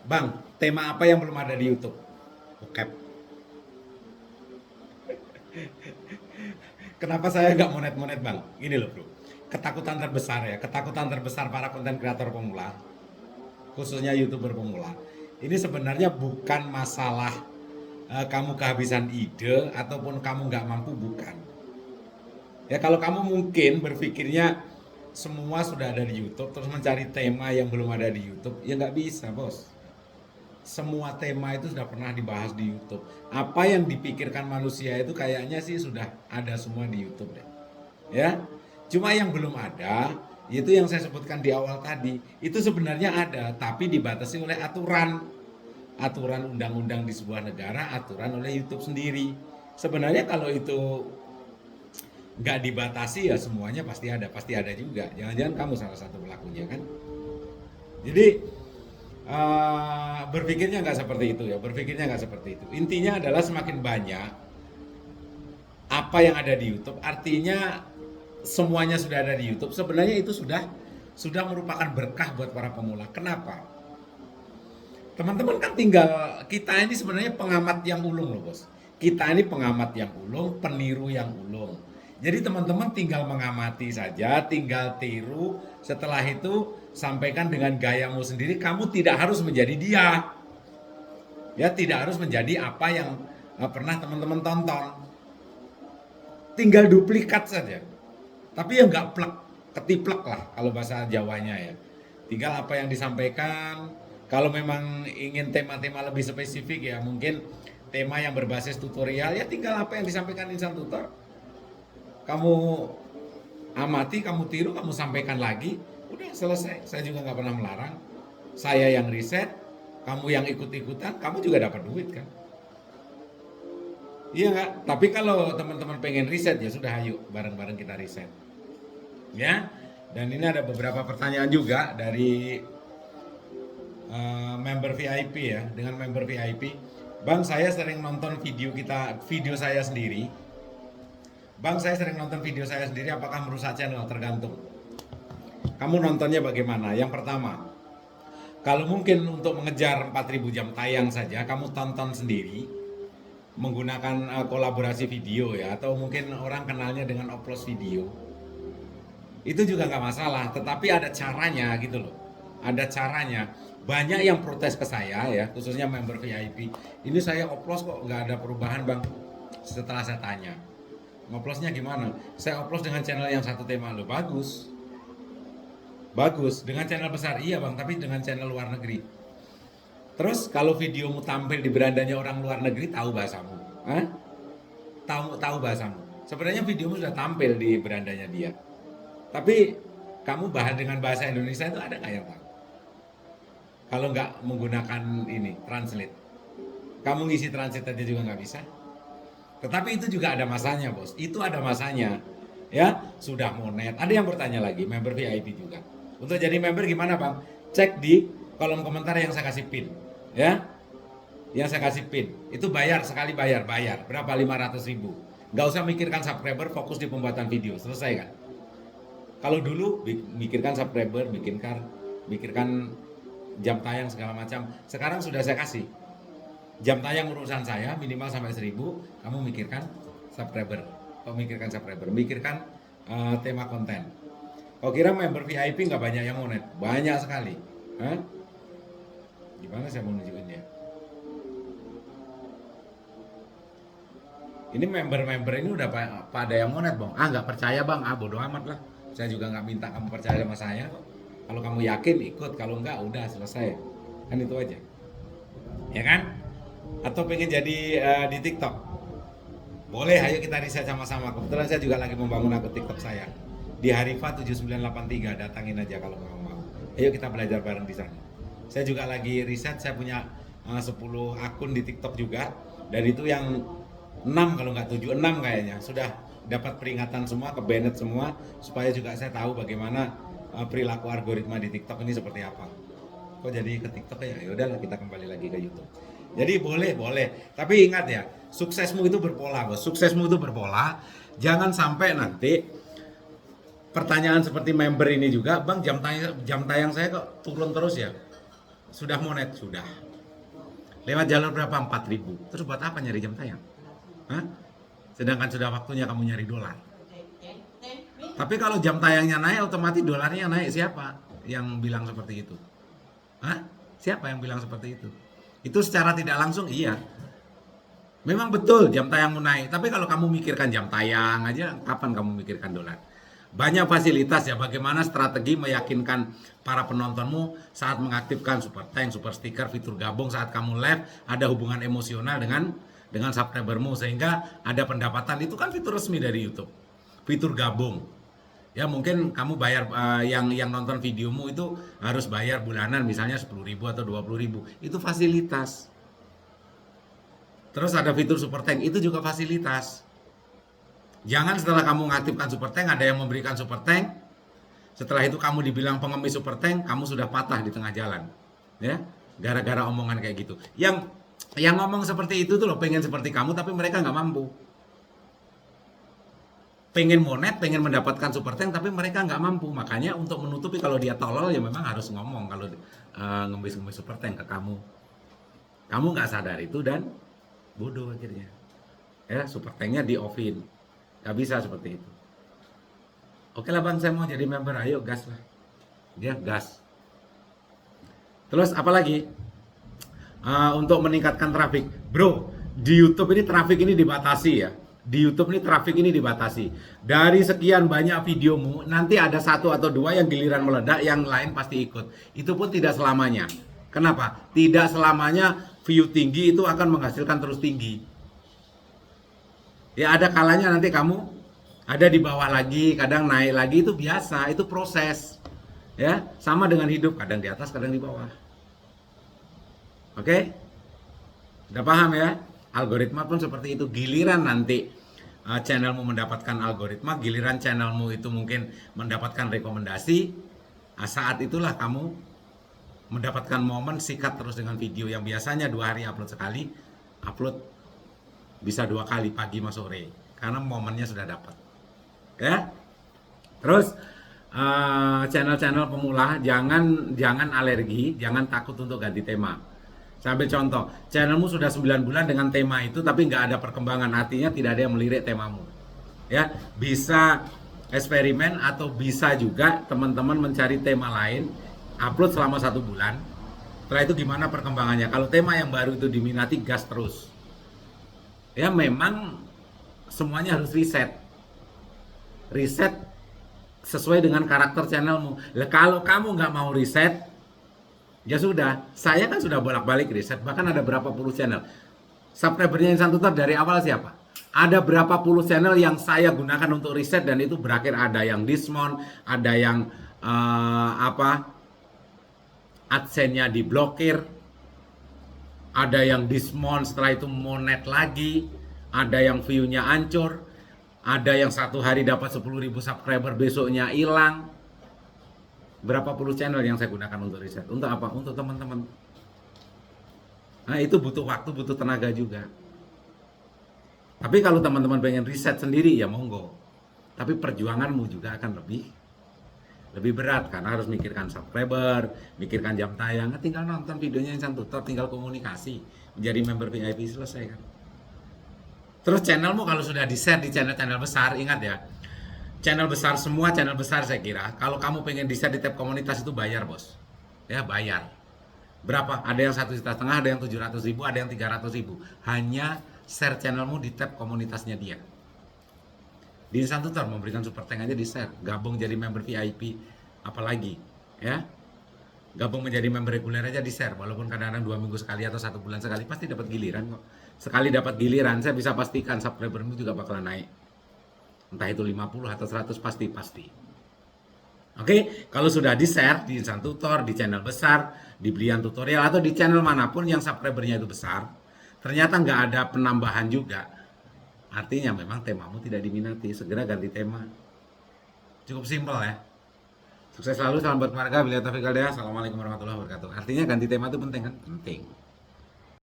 Bang, tema apa yang belum ada di YouTube? Bokep. Kenapa saya nggak monet-monet bang? Ini loh bro, ketakutan terbesar ya, ketakutan terbesar para konten kreator pemula, khususnya YouTuber pemula. Ini sebenarnya bukan masalah kamu kehabisan ide ataupun kamu nggak mampu, bukan. Ya kalau kamu mungkin berpikirnya semua sudah ada di YouTube, terus mencari tema yang belum ada di YouTube, ya nggak bisa bos. Semua tema itu sudah pernah dibahas di YouTube. Apa yang dipikirkan manusia itu kayaknya sih sudah ada semua di YouTube deh. Ya, cuma yang belum ada itu yang saya sebutkan di awal tadi. Itu sebenarnya ada, tapi dibatasi oleh aturan undang-undang di sebuah negara, aturan oleh YouTube sendiri. Sebenarnya kalau itu nggak dibatasi ya semuanya pasti ada juga. Jangan-jangan kamu salah satu pelakunya kan? Jadi berpikirnya nggak seperti itu ya, berpikirnya nggak seperti itu. Intinya adalah semakin banyak apa yang ada di YouTube, artinya semuanya sudah ada di YouTube. Sebenarnya itu sudah merupakan berkah buat para pemula. Kenapa? Teman-teman kan tinggal, kita ini sebenarnya pengamat yang ulung loh bos. Kita ini pengamat yang ulung, peniru yang ulung. Jadi teman-teman tinggal mengamati saja, tinggal tiru. Setelah itu sampaikan dengan gayamu sendiri. Kamu tidak harus menjadi dia. Ya tidak harus menjadi apa yang pernah teman-teman tonton. Tinggal duplikat saja. Tapi ya nggak plek, ketiplek lah kalau bahasa Jawanya ya. Tinggal apa yang disampaikan. Kalau memang ingin tema-tema lebih spesifik ya mungkin tema yang berbasis tutorial ya tinggal apa yang disampaikan insan tutor. Kamu amati, kamu tiru, kamu sampaikan lagi, udah selesai. Saya juga nggak pernah melarang. Saya yang riset, kamu yang ikut-ikutan, kamu juga dapat duit kan? Iya nggak? Tapi kalau teman-teman pengen riset ya sudah, ayo bareng-bareng kita riset. Ya, dan ini ada beberapa pertanyaan juga dari member VIP ya. Dengan member VIP, Bang saya sering nonton video saya sendiri. Bang saya sering nonton video saya sendiri, apakah merusak channel? Tergantung. Kamu nontonnya bagaimana? Yang pertama, kalau mungkin untuk mengejar 4.000 jam tayang saja, kamu tonton sendiri menggunakan kolaborasi video ya, atau mungkin orang kenalnya dengan upload video. Itu juga nggak masalah, tetapi ada caranya gitu loh. Ada caranya. Banyak yang protes ke saya ya, khususnya member VIP. Ini saya upload kok nggak ada perubahan bang. Setelah saya tanya, ngoplosnya gimana? Saya oplos dengan channel yang satu tema lo, bagus. Bagus, dengan channel besar iya bang, tapi dengan channel luar negeri. Terus kalau videomu tampil di berandanya orang luar negeri, tahu bahasamu. Hah? Tahu bahasamu. Sebenarnya videomu sudah tampil di berandanya dia. Tapi kamu bahas dengan bahasa Indonesia itu ada nggak yang tahu? Kalau nggak menggunakan ini, translate. Kamu ngisi translate aja juga nggak bisa. Tetapi itu juga ada masanya bos. Itu ada masanya. Ya, sudah monet. Ada yang bertanya lagi, member VIP juga. Untuk jadi member gimana bang? Cek di kolom komentar yang saya kasih pin. Ya, yang saya kasih pin. Itu bayar, sekali bayar. Berapa? 500.000. Nggak usah mikirkan subscriber, fokus di pembuatan video. Selesai kan? Kalau dulu mikirkan subscriber, mikirkan jam tayang segala macam. Sekarang sudah saya kasih. Jam tayang urusan saya minimal sampai 1.000, kamu mikirkan subscriber. Mikirkan subscriber, mikirkan tema konten. Kau kira member VIP nggak banyak yang monet? Banyak sekali. Hah? Gimana saya mau nunjukin ya? Ini member-member ini udah pada yang monet bang. Ah nggak percaya bang, ah bodo amat lah. Saya juga nggak minta kamu percaya sama saya kok. Kalau kamu yakin ikut, kalau enggak udah selesai. Kan itu aja. Ya kan? Atau pengen jadi di TikTok? Boleh, ayo kita riset sama-sama. Kebetulan saya juga lagi membangun akun TikTok saya. Di Harifa 7983, datangin aja kalau kamu mau. Ayo kita belajar bareng di sana. Saya juga lagi riset, saya punya 10 akun di TikTok juga. Dan itu yang 6 kalau nggak 7, 6 kayaknya. Sudah dapat peringatan semua, ke banned semua. Supaya juga saya tahu bagaimana perilaku algoritma di TikTok ini seperti apa. Kok jadi ke TikTok ya? Ya udahlah kita kembali lagi ke YouTube. Jadi boleh. Tapi ingat ya, suksesmu itu berpola, bos. Suksesmu itu berpola. Jangan sampai nanti pertanyaan seperti member ini juga, bang jam tayang saya kok turun terus ya. Sudah monet? Sudah. Lewat jalur berapa? 4.000. Terus buat apa nyari jam tayang? Hah? Sedangkan sudah waktunya kamu nyari dolar. Tapi kalau jam tayangnya naik, otomatis dolarnya naik. Siapa yang bilang seperti itu? Hah? Siapa yang bilang seperti itu? Itu secara tidak langsung iya. Memang betul jam tayangmu naik. Tapi kalau kamu mikirkan jam tayang aja, kapan kamu mikirkan dolar? Banyak fasilitas ya, bagaimana strategi meyakinkan para penontonmu saat mengaktifkan super thanks, super sticker, fitur gabung saat kamu live, ada hubungan emosional dengan subscribermu sehingga ada pendapatan. Itu kan fitur resmi dari YouTube. Fitur gabung. Ya mungkin kamu bayar yang nonton videomu itu harus bayar bulanan misalnya 10.000 atau 20.000. Itu fasilitas. Terus ada fitur super thanks, itu juga fasilitas. Jangan setelah kamu mengaktifkan super thanks ada yang memberikan super thanks. Setelah itu kamu dibilang pengemis super thanks, kamu sudah patah di tengah jalan. Ya, gara-gara omongan kayak gitu. Yang ngomong seperti itu tuh loh, pengen seperti kamu tapi mereka nggak mampu. Pengen monet, pengen mendapatkan super thanks tapi mereka nggak mampu. Makanya untuk menutupi kalau dia tolol ya memang harus ngomong kalau ngemis-ngemis super thanks ke kamu. Kamu nggak sadar itu dan bodoh akhirnya. Ya, super thanks-nya di-offin. Gak bisa seperti itu. Oke lah bang, saya mau jadi member, ayo gas lah. Dia gas. Terus apa lagi? Untuk meningkatkan traffic. Bro, di YouTube ini traffic ini dibatasi ya. Di YouTube ini traffic ini dibatasi. Dari sekian banyak videomu, nanti ada satu atau dua yang giliran meledak, yang lain pasti ikut. Itu pun tidak selamanya. Kenapa? Tidak selamanya view tinggi itu akan menghasilkan terus tinggi. Ya ada kalanya nanti kamu ada di bawah lagi, kadang naik lagi, itu biasa, itu proses. Ya, sama dengan hidup, kadang di atas, kadang di bawah. Oke? Udah paham ya? Algoritma pun seperti itu. Giliran nanti channelmu mendapatkan algoritma, giliran channelmu itu mungkin mendapatkan rekomendasi, saat itulah kamu mendapatkan momen sikat terus dengan video yang biasanya 2 hari upload sekali, upload bisa 2 kali, pagi sama sore, karena momennya sudah dapat. Ya. Terus channel-channel pemula jangan alergi, jangan takut untuk ganti tema. Sambil contoh, channelmu sudah 9 bulan dengan tema itu tapi nggak ada perkembangan, artinya tidak ada yang melirik temamu. Ya, bisa eksperimen atau bisa juga teman-teman mencari tema lain, upload selama 1 bulan. Setelah itu gimana perkembangannya? Kalau tema yang baru itu diminati, gas terus. Ya memang semuanya harus riset sesuai dengan karakter channelmu. Lah kalau kamu nggak mau riset, ya sudah. Saya kan sudah bolak-balik riset, bahkan ada berapa puluh channel. Subscribernya Insan Tutor dari awal siapa? Ada berapa puluh channel yang saya gunakan untuk riset dan itu berakhir ada yang dismount, ada yang AdSense-nya diblokir, ada yang dismount setelah itu monet lagi, ada yang view-nya hancur, ada yang 1 hari dapat 10.000 subscriber besoknya hilang. Berapa puluh channel yang saya gunakan untuk riset. Untuk apa? Untuk teman-teman. Nah itu butuh waktu, butuh tenaga juga. Tapi kalau teman-teman pengen riset sendiri ya monggo. Tapi perjuanganmu juga akan lebih berat karena harus mikirkan subscriber, mikirkan jam tayang. Tinggal nonton videonya Insan Tutor, tinggal komunikasi, menjadi member VIP, selesai kan. Terus channelmu kalau sudah di-share di channel-channel besar, ingat ya, channel besar, semua channel besar saya kira, kalau kamu pengen di-share di tab komunitas itu bayar bos. Ya bayar. Berapa? Ada yang 1,5 juta, ada yang 700.000, ada yang 300.000. Hanya share channelmu di tab komunitasnya dia. Di Insan Tutor memberikan super thanks aja di-share, gabung jadi member VIP, apalagi ya. Gabung menjadi member reguler aja di-share, walaupun kadang-kadang 2 minggu sekali atau 1 bulan sekali pasti dapat giliran kok. Sekali dapat giliran, saya bisa pastikan subscribermu juga bakalan naik. Entah itu 50 atau 100 pasti. Oke, kalau sudah di-share di Insan Tutor, di channel besar, di Blian Tutorial atau di channel manapun yang subscribernya itu besar, ternyata nggak ada penambahan juga. Artinya memang temamu tidak diminati, segera ganti tema. Cukup simpel ya. Sukses selalu, salam buat keluarga. Assalamualaikum warahmatullahi wabarakatuh. Artinya ganti tema itu penting kan? Penting.